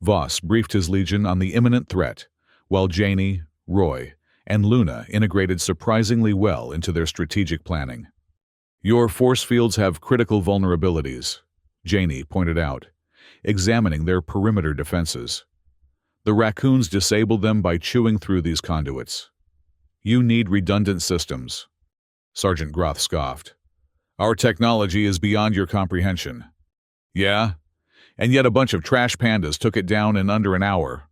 Voss briefed his legion on the imminent threat, while Janie, Roy, and Luna integrated surprisingly well into their strategic planning. Your force fields have critical vulnerabilities, Janie pointed out, examining their perimeter defenses. The raccoons disabled them by chewing through these conduits. You need redundant systems. Sergeant Groth scoffed. Our technology is beyond your comprehension. Yeah? And yet a bunch of trash pandas took it down in under an hour.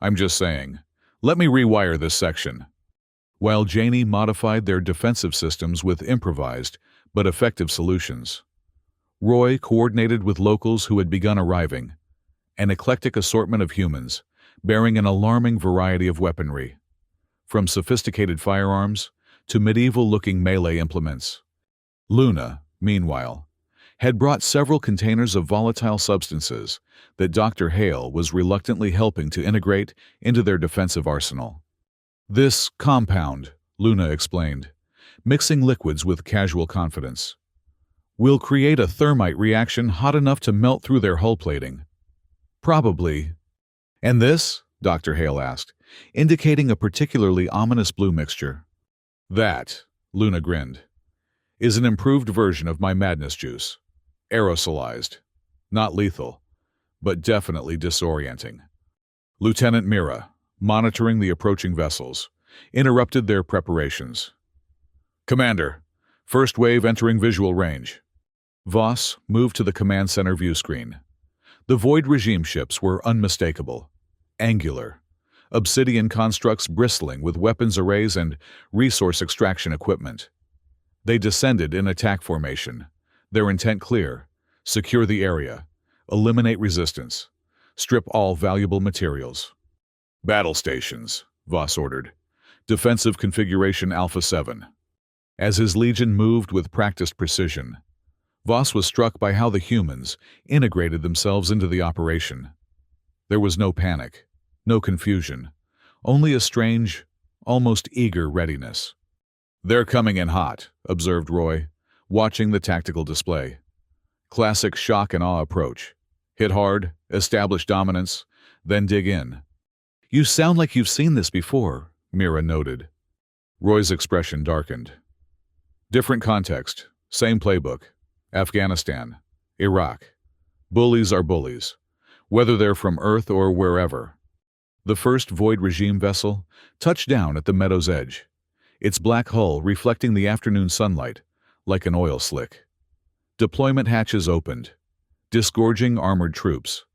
I'm just saying. Let me rewire this section. While Janie modified their defensive systems with improvised but effective solutions, Roy coordinated with locals who had begun arriving, an eclectic assortment of humans bearing an alarming variety of weaponry, from sophisticated firearms to medieval-looking melee implements. Luna, meanwhile, had brought several containers of volatile substances that Dr. Hale was reluctantly helping to integrate into their defensive arsenal. This compound, Luna explained, mixing liquids with casual confidence, will create a thermite reaction hot enough to melt through their hull plating. Probably. And this? Dr. Hale asked, indicating a particularly ominous blue mixture. That, Luna grinned, is an improved version of my madness juice. Aerosolized. Not lethal, but definitely disorienting. Lieutenant Mira, monitoring the approaching vessels, interrupted their preparations. Commander, first wave entering visual range. Voss moved to the command center view screen. The Void regime ships were unmistakable, angular, obsidian constructs bristling with weapons arrays and resource extraction equipment. They descended in attack formation, their intent clear: secure the area, eliminate resistance, strip all valuable materials. Battle stations, Voss ordered. Defensive configuration Alpha 7. As his legion moved with practiced precision, Voss was struck by how the humans integrated themselves into the operation. There was no panic, no confusion, only a strange, almost eager readiness. "They're coming in hot," observed Roy, watching the tactical display. Classic shock and awe approach. Hit hard, establish dominance, then dig in. "You sound like you've seen this before," Mira noted. Roy's expression darkened. "Different context, same playbook. Afghanistan, Iraq. Bullies are bullies, whether they're from Earth or wherever." The first Void regime vessel touched down at the meadow's edge, its black hull reflecting the afternoon sunlight like an oil slick. Deployment hatches opened, disgorging armored troops,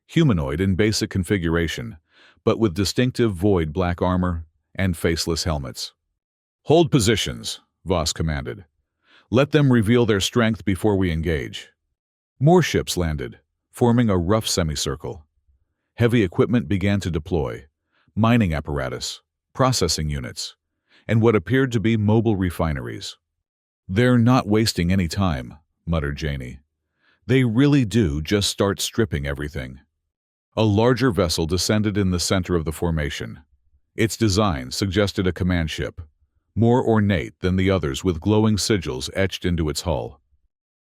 humanoid in basic configuration, but with distinctive Void black armor and faceless helmets. "Hold positions," Voss commanded. "Let them reveal their strength before we engage." More ships landed, forming a rough semicircle. Heavy equipment began to deploy: mining apparatus, processing units, and what appeared to be mobile refineries. "They're not wasting any time," muttered Janey. "They really do just start stripping everything." A larger vessel descended in the center of the formation. Its design suggested a command ship, more ornate than the others with glowing sigils etched into its hull.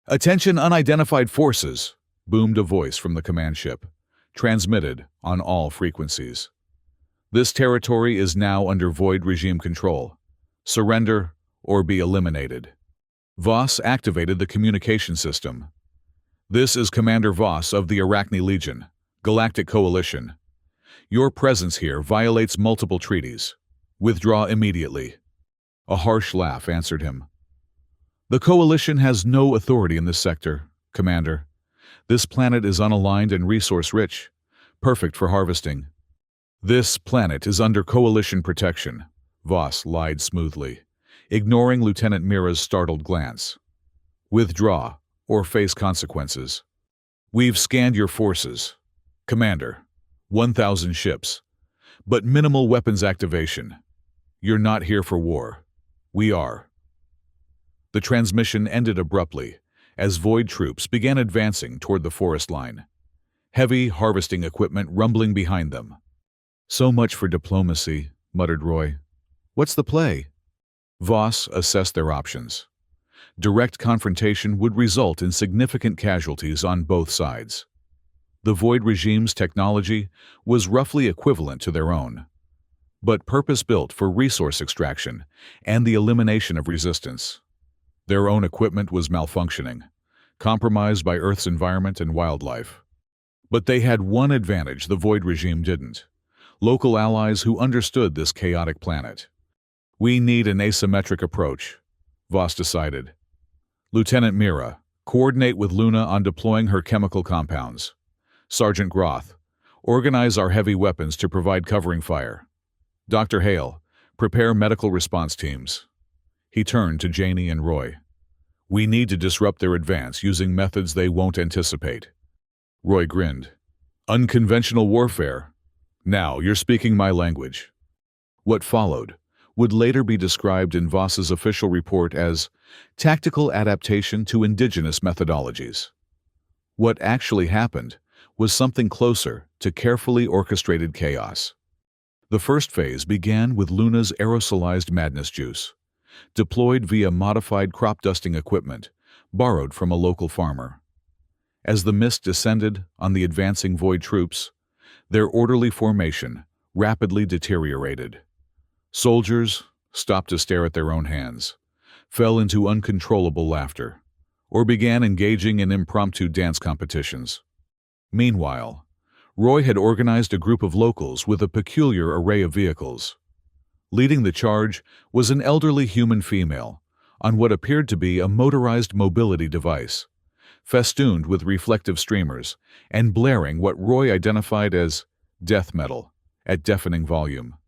"Attention unidentified forces," boomed a voice from the command ship, transmitted on all frequencies. "This territory is now under Void regime control. Surrender or be eliminated." Voss activated the communication system. "This is Commander Voss of the Arachne Legion, Galactic Coalition. Your presence here violates multiple treaties. Withdraw immediately." A harsh laugh answered him. "The Coalition has no authority in this sector, Commander. This planet is unaligned and resource-rich, perfect for harvesting." "This planet is under Coalition protection," Voss lied smoothly, ignoring Lieutenant Mira's startled glance. "Withdraw, or face consequences." "We've scanned your forces, Commander. 1,000 ships, but minimal weapons activation. You're not here for war. We are." The transmission ended abruptly as Void troops began advancing toward the forest line, heavy harvesting equipment rumbling behind them. "So much for diplomacy," muttered Roy. "What's the play?" Voss assessed their options. Direct confrontation would result in significant casualties on both sides. The Void regime's technology was roughly equivalent to their own, but purpose-built for resource extraction and the elimination of resistance. Their own equipment was malfunctioning, compromised by Earth's environment and wildlife. But they had one advantage the Void regime didn't: local allies who understood this chaotic planet. "We need an asymmetric approach," Voss decided. "Lieutenant Mira, coordinate with Luna on deploying her chemical compounds. Sergeant Groth, organize our heavy weapons to provide covering fire. Dr. Hale, prepare medical response teams." He turned to Janey and Roy. "We need to disrupt their advance using methods they won't anticipate." Roy grinned. "Unconventional warfare. Now you're speaking my language." What followed would later be described in Voss's official report as tactical adaptation to indigenous methodologies. What actually happened was something closer to carefully orchestrated chaos. The first phase began with Luna's aerosolized madness juice, deployed via modified crop dusting equipment borrowed from a local farmer. As the mist descended on the advancing Void troops, their orderly formation rapidly deteriorated. Soldiers stopped to stare at their own hands, fell into uncontrollable laughter, or began engaging in impromptu dance competitions. Meanwhile, Roy had organized a group of locals with a peculiar array of vehicles. Leading the charge was an elderly human female on what appeared to be a motorized mobility device, festooned with reflective streamers and blaring what Roy identified as death metal at deafening volume.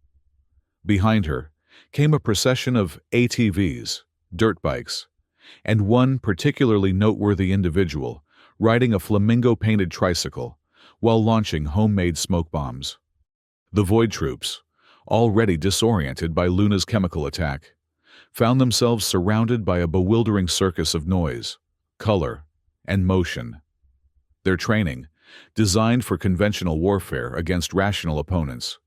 Behind her came a procession of ATVs, dirt bikes, and one particularly noteworthy individual riding a flamingo-painted tricycle while launching homemade smoke bombs. The Void troops, already disoriented by Luna's chemical attack, found themselves surrounded by a bewildering circus of noise, color, and motion. Their training, designed for conventional warfare against rational opponents,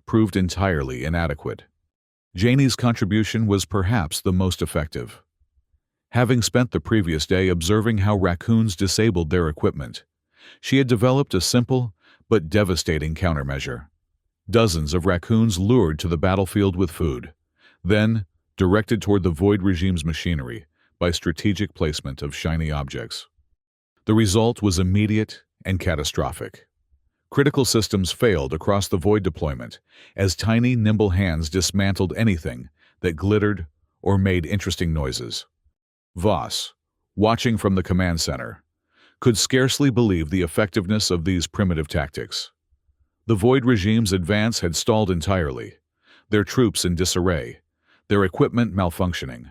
proved entirely inadequate. Janie's contribution was perhaps the most effective. Having spent the previous day observing how raccoons disabled their equipment, she had developed a simple but devastating countermeasure. Dozens of raccoons lured to the battlefield with food, then directed toward the Void regime's machinery by strategic placement of shiny objects. The result was immediate and catastrophic. Critical systems failed across the Void deployment as tiny, nimble hands dismantled anything that glittered or made interesting noises. Voss, watching from the command center, could scarcely believe the effectiveness of these primitive tactics. The Void regime's advance had stalled entirely, their troops in disarray, their equipment malfunctioning.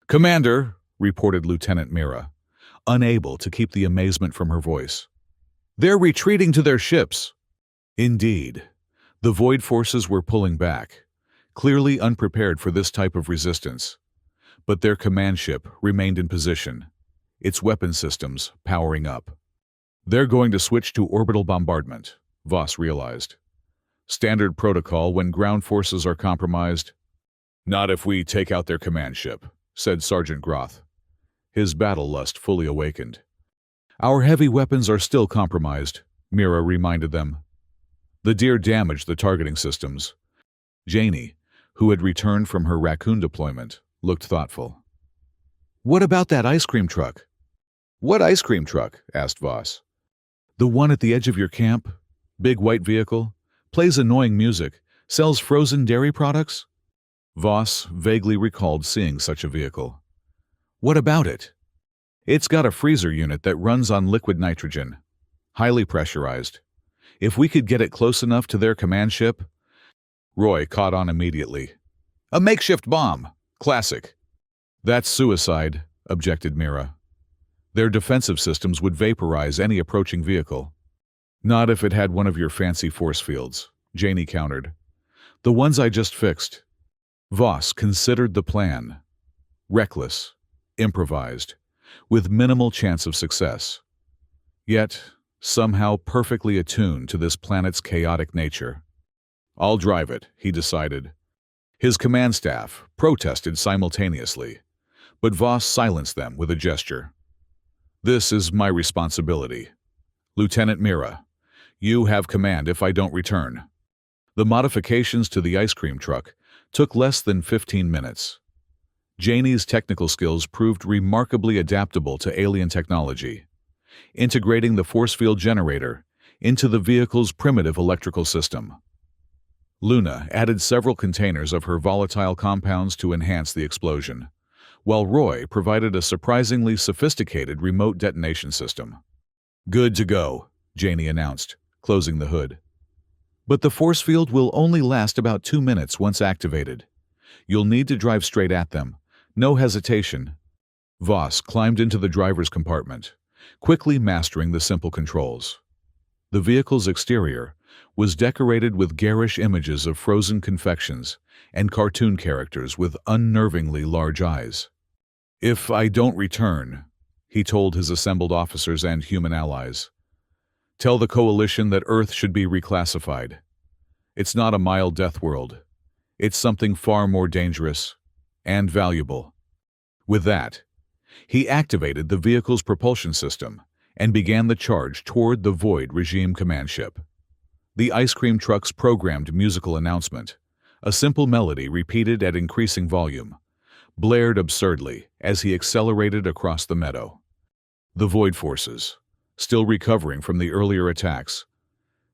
"Commander," reported Lieutenant Mira, unable to keep the amazement from her voice. "They're retreating to their ships." Indeed, the Void forces were pulling back, clearly unprepared for this type of resistance. But their command ship remained in position, its weapon systems powering up. "They're going to switch to orbital bombardment," Voss realized. "Standard protocol when ground forces are compromised." "Not if we take out their command ship," said Sergeant Groth, his battle lust fully awakened. "Our heavy weapons are still compromised," Mira reminded them. The deer damaged the targeting systems. Janie, who had returned from her raccoon deployment, looked thoughtful. "What about that ice cream truck?" "What ice cream truck?" asked Voss. "The one at the edge of your camp. Big white vehicle. Plays annoying music. Sells frozen dairy products?" Voss vaguely recalled seeing such a vehicle. "What about it?" "It's got a freezer unit that runs on liquid nitrogen. Highly pressurized. If we could get it close enough to their command ship..." Roy caught on immediately. "A makeshift bomb. Classic." "That's suicide," objected Mira. "Their defensive systems would vaporize any approaching vehicle." "Not if it had one of your fancy force fields," Janie countered. "The ones I just fixed." Voss considered the plan. Reckless, improvised, with minimal chance of success. Yet, somehow perfectly attuned to this planet's chaotic nature. "I'll drive it," he decided. His command staff protested simultaneously, but Voss silenced them with a gesture. "This is my responsibility. Lieutenant Mira, you have command if I don't return." The modifications to the ice cream truck took less than 15 minutes. Janie's technical skills proved remarkably adaptable to alien technology, integrating the force field generator into the vehicle's primitive electrical system. Luna added several containers of her volatile compounds to enhance the explosion, while Roy provided a surprisingly sophisticated remote detonation system. "Good to go," Janie announced, closing the hood. "But the force field will only last about 2 minutes once activated. You'll need to drive straight at them. No hesitation." Voss climbed into the driver's compartment, quickly mastering the simple controls. The vehicle's exterior was decorated with garish images of frozen confections and cartoon characters with unnervingly large eyes. "If I don't return," he told his assembled officers and human allies, "tell the Coalition that Earth should be reclassified. It's not a mild death world. It's something far more dangerous and valuable." With that, he activated the vehicle's propulsion system and began the charge toward the Void regime command ship. The ice cream truck's programmed musical announcement, a simple melody repeated at increasing volume, blared absurdly as he accelerated across the meadow. The Void forces, still recovering from the earlier attacks,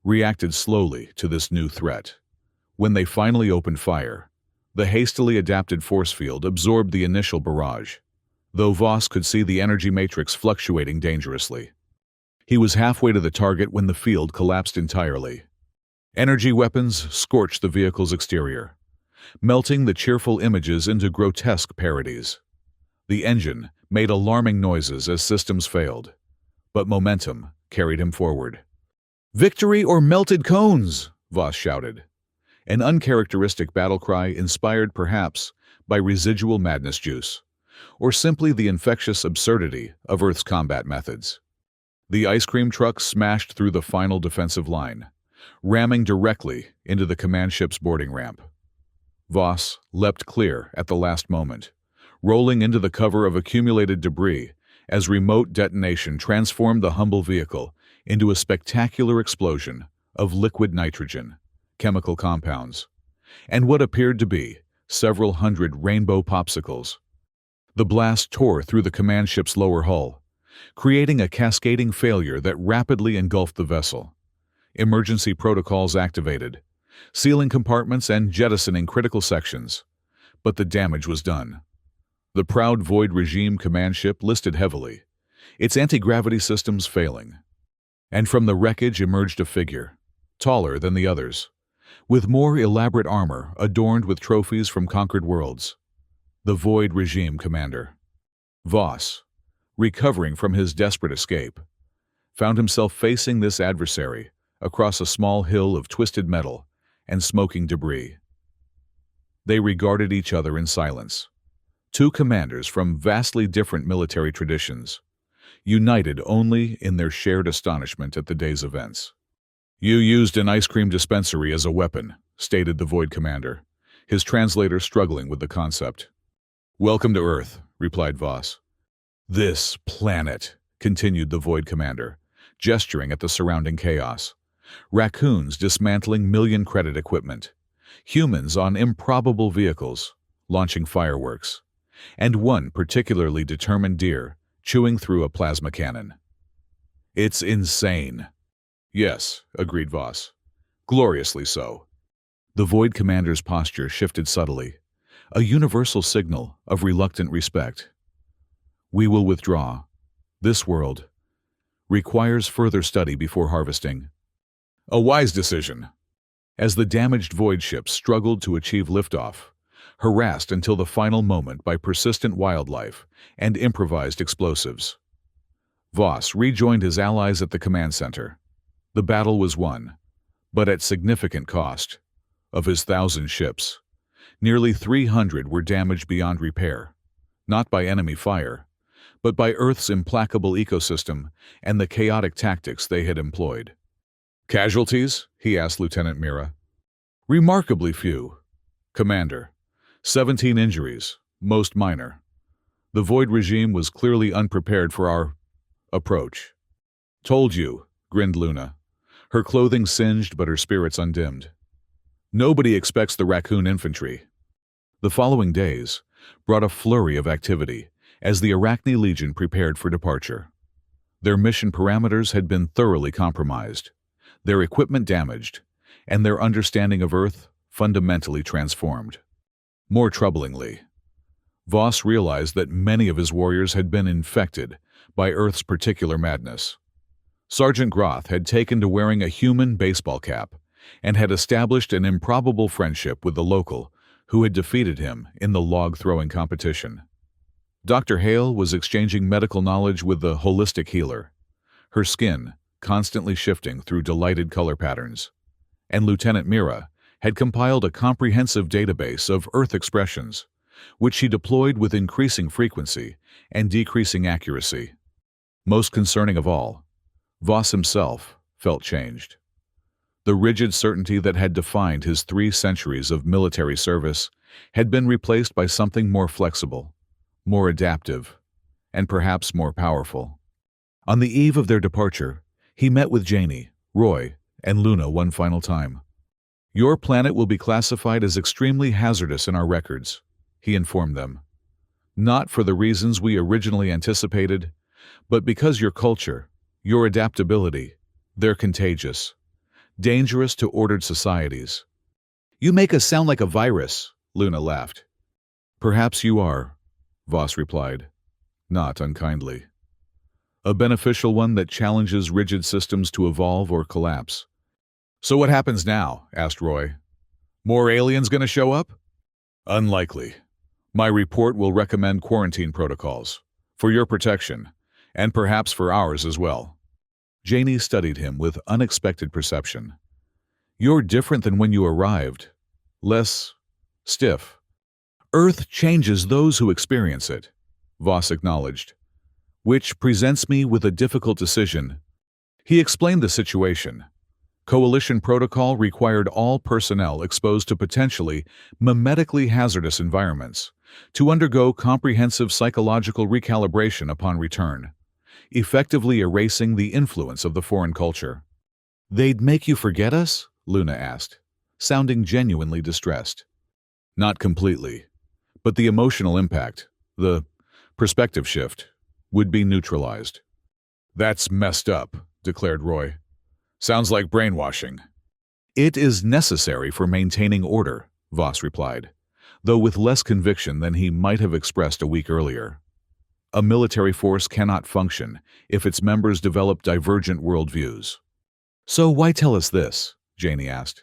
reacted slowly to this new threat. When they finally opened fire, the hastily adapted force field absorbed the initial barrage, though Voss could see the energy matrix fluctuating dangerously. He was halfway to the target when the field collapsed entirely. Energy weapons scorched the vehicle's exterior, melting the cheerful images into grotesque parodies. The engine made alarming noises as systems failed, but momentum carried him forward. "Victory or melted cones!" Voss shouted. An uncharacteristic battle cry inspired perhaps by residual madness juice, or simply the infectious absurdity of Earth's combat methods. The ice cream truck smashed through the final defensive line, ramming directly into the command ship's boarding ramp. Voss leapt clear at the last moment, rolling into the cover of accumulated debris as remote detonation transformed the humble vehicle into a spectacular explosion of liquid nitrogen, chemical compounds, and what appeared to be several hundred rainbow popsicles. The blast tore through the command ship's lower hull, creating a cascading failure that rapidly engulfed the vessel. Emergency protocols activated, sealing compartments and jettisoning critical sections. But the damage was done. The proud Void regime command ship listed heavily, its anti-gravity systems failing. And from the wreckage emerged a figure, taller than the others, with more elaborate armor adorned with trophies from conquered worlds. The Void regime commander. Voss, recovering from his desperate escape, found himself facing this adversary across a small hill of twisted metal and smoking debris. They regarded each other in silence. Two commanders from vastly different military traditions, united only in their shared astonishment at the day's events. "You used an ice cream dispensary as a weapon," stated the Void commander, his translator struggling with the concept. "Welcome to Earth," replied Voss. "This planet," continued the Void commander, gesturing at the surrounding chaos. Raccoons dismantling million-credit equipment, humans on improbable vehicles, launching fireworks, and one particularly determined deer chewing through a plasma cannon. "It's insane." "Yes," agreed Voss. "Gloriously so." The Void commander's posture shifted subtly, a universal signal of reluctant respect. "We will withdraw. This world requires further study before harvesting." "A wise decision." As the damaged Void ship struggled to achieve liftoff, harassed until the final moment by persistent wildlife and improvised explosives, Voss rejoined his allies at the command center. The battle was won, but at significant cost. Of his 1,000 ships, nearly 300 were damaged beyond repair, not by enemy fire, but by Earth's implacable ecosystem and the chaotic tactics they had employed. "Casualties?" he asked Lieutenant Mira. "Remarkably few, Commander. 17 injuries, most minor. The Void regime was clearly unprepared for our approach." "Told you," grinned Luna, her clothing singed but her spirits undimmed. "Nobody expects the Raccoon infantry." The following days brought a flurry of activity as the Arachne Legion prepared for departure. Their mission parameters had been thoroughly compromised, their equipment damaged, and their understanding of Earth fundamentally transformed. More troublingly, Voss realized that many of his warriors had been infected by Earth's particular madness. Sergeant Groth had taken to wearing a human baseball cap and had established an improbable friendship with the local who had defeated him in the log-throwing competition. Dr. Hale was exchanging medical knowledge with the holistic healer, her skin constantly shifting through delighted color patterns, and Lieutenant Mira had compiled a comprehensive database of Earth expressions, which she deployed with increasing frequency and decreasing accuracy. Most concerning of all, Voss himself felt changed. The rigid certainty that had defined his 3 centuries of military service had been replaced by something more flexible, more adaptive, and perhaps more powerful. On the eve of their departure, he met with Janie, Roy, and Luna one final time. "Your planet will be classified as extremely hazardous in our records," he informed them. "Not for the reasons we originally anticipated, but because your culture, your adaptability, they're contagious, dangerous to ordered societies." "You make us sound like a virus," Luna laughed. "Perhaps you are," Voss replied, not unkindly. "A beneficial one that challenges rigid systems to evolve or collapse." "So what happens now?" asked Roy. "More aliens gonna show up?" "Unlikely. My report will recommend quarantine protocols, for your protection, and perhaps for ours as well." Janie studied him with unexpected perception. You're different than when you arrived. Less stiff. Earth changes those who experience it, Voss acknowledged, which presents me with a difficult decision. He explained the situation. Coalition protocol required all personnel exposed to potentially memetically hazardous environments to undergo comprehensive psychological recalibration upon return, effectively erasing the influence of the foreign culture. "They'd make you forget us?" Luna asked, sounding genuinely distressed. "Not completely, but the emotional impact, the perspective shift, would be neutralized." "That's messed up," declared Roy. "Sounds like brainwashing." "It is necessary for maintaining order," Voss replied, though with less conviction than he might have expressed a week earlier. "A military force cannot function if its members develop divergent worldviews." "So why tell us this?" Janie asked.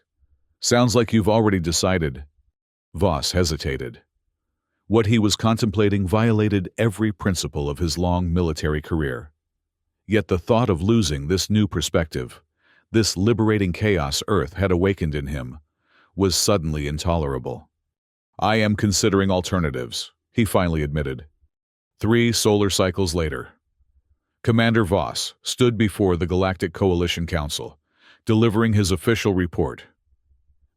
"Sounds like you've already decided." Voss hesitated. What he was contemplating violated every principle of his long military career. Yet the thought of losing this new perspective, this liberating chaos Earth had awakened in him, was suddenly intolerable. "I am considering alternatives," he finally admitted. 3 solar cycles later, Commander Voss stood before the Galactic Coalition Council, delivering his official report.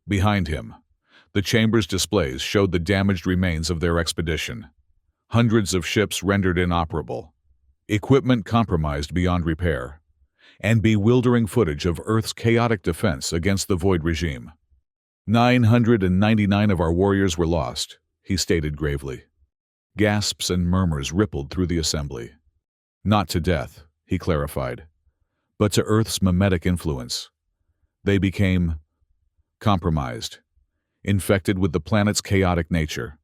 Behind him, the chamber's displays showed the damaged remains of their expedition. Hundreds of ships rendered inoperable, equipment compromised beyond repair, and bewildering footage of Earth's chaotic defense against the Void regime. 999 of our warriors were lost, he stated gravely. Gasps and murmurs rippled through the assembly. Not to death, he clarified, but to Earth's memetic influence. They became compromised, infected with the planet's chaotic nature.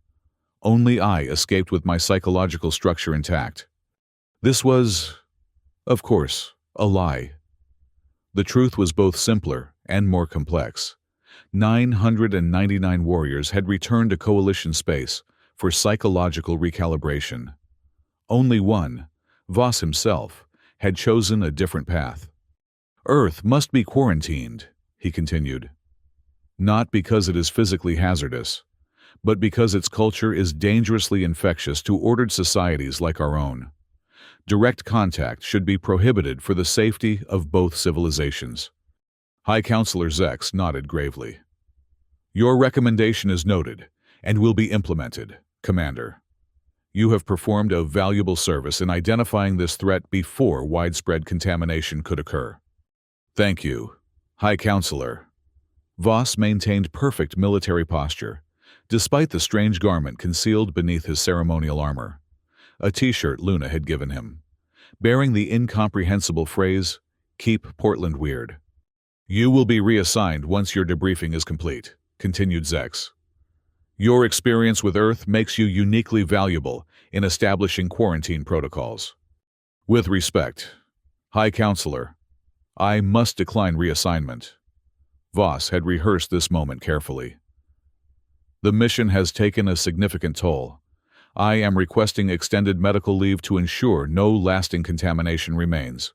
Only I escaped with my psychological structure intact. This was, of course, a lie. The truth was both simpler and more complex. 999 warriors had returned to Coalition space for psychological recalibration. Only one, Voss himself, had chosen a different path. Earth must be quarantined, he continued. Not because it is physically hazardous, but because its culture is dangerously infectious to ordered societies like our own. Direct contact should be prohibited for the safety of both civilizations. High Counselor Zex nodded gravely. Your recommendation is noted and will be implemented, Commander. You have performed a valuable service in identifying this threat before widespread contamination could occur. Thank you, High Counselor. Voss maintained perfect military posture, despite the strange garment concealed beneath his ceremonial armor, a t-shirt Luna had given him, bearing the incomprehensible phrase, "Keep Portland Weird." You will be reassigned once your debriefing is complete, continued Zex. Your experience with Earth makes you uniquely valuable in establishing quarantine protocols. With respect, High Counselor, I must decline reassignment. Voss had rehearsed this moment carefully. The mission has taken a significant toll. I am requesting extended medical leave to ensure no lasting contamination remains.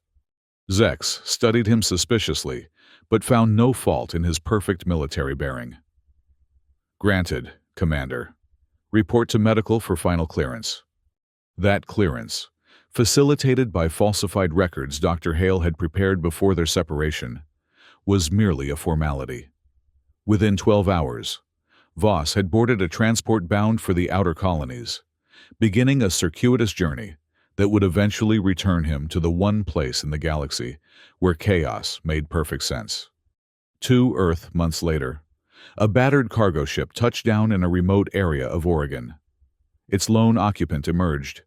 Zex studied him suspiciously, but found no fault in his perfect military bearing. Granted, Commander. Report to medical for final clearance. That clearance, facilitated by falsified records Dr. Hale had prepared before their separation, was merely a formality. Within 12 hours, Voss had boarded a transport bound for the outer colonies, beginning a circuitous journey that would eventually return him to the one place in the galaxy where chaos made perfect sense. 2 Earth months later, a battered cargo ship touched down in a remote area of Oregon. Its lone occupant emerged,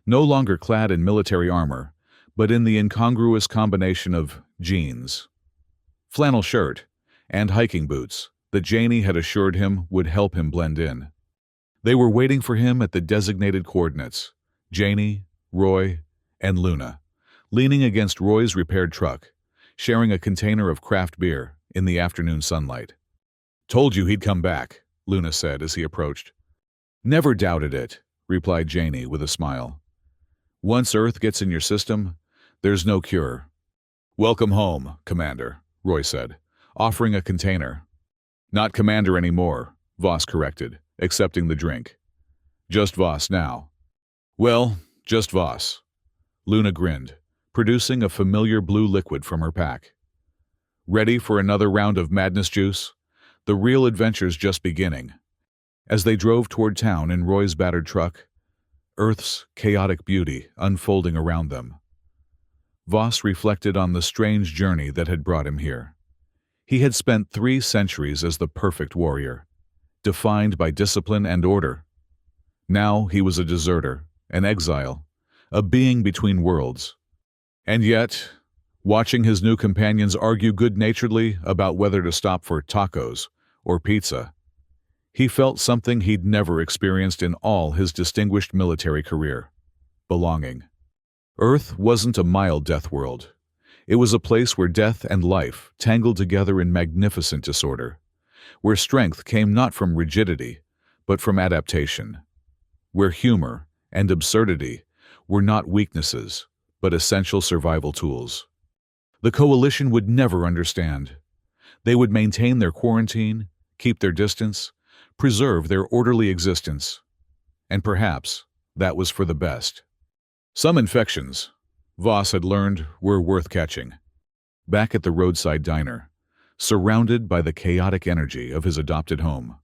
no longer clad in military armor, but in the incongruous combination of jeans, flannel shirt, and hiking boots that Janie had assured him would help him blend in. They were waiting for him at the designated coordinates, Janie, Roy, and Luna, leaning against Roy's repaired truck, sharing a container of craft beer in the afternoon sunlight. Told you he'd come back, Luna said as he approached. Never doubted it, replied Janie with a smile. Once Earth gets in your system, there's no cure. Welcome home, Commander, Roy said, offering a container. "Not Commander anymore," Voss corrected, accepting the drink. "Just Voss now." "Well, just Voss." Luna grinned, producing a familiar blue liquid from her pack. "Ready for another round of madness juice? The real adventure's just beginning." As they drove toward town in Roy's battered truck, Earth's chaotic beauty unfolding around them, Voss reflected on the strange journey that had brought him here. He had spent 3 centuries as the perfect warrior, defined by discipline and order. Now he was a deserter, an exile, a being between worlds. And yet, watching his new companions argue good-naturedly about whether to stop for tacos or pizza, he felt something he'd never experienced in all his distinguished military career: belonging. Earth wasn't a mild death world. It was a place where death and life tangled together in magnificent disorder, where strength came not from rigidity, but from adaptation, where humor and absurdity were not weaknesses, but essential survival tools. The Coalition would never understand. They would maintain their quarantine, keep their distance, preserve their orderly existence. And perhaps that was for the best. Some infections, Voss had learned, were worth catching. Back at the roadside diner, surrounded by the chaotic energy of his adopted home,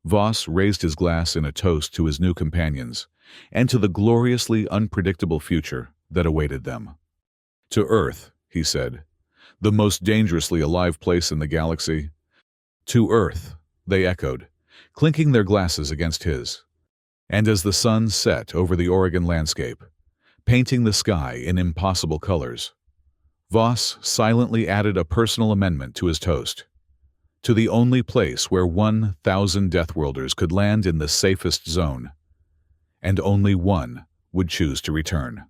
Voss raised his glass in a toast to his new companions and to the gloriously unpredictable future that awaited them. "To Earth," he said, "the most dangerously alive place in the galaxy." "To Earth," they echoed, clinking their glasses against his. And as the sun set over the Oregon landscape, painting the sky in impossible colors, Voss silently added a personal amendment to his toast: "To the only place where 1,000 Deathworlders could land in the safest zone, and only one would choose to return."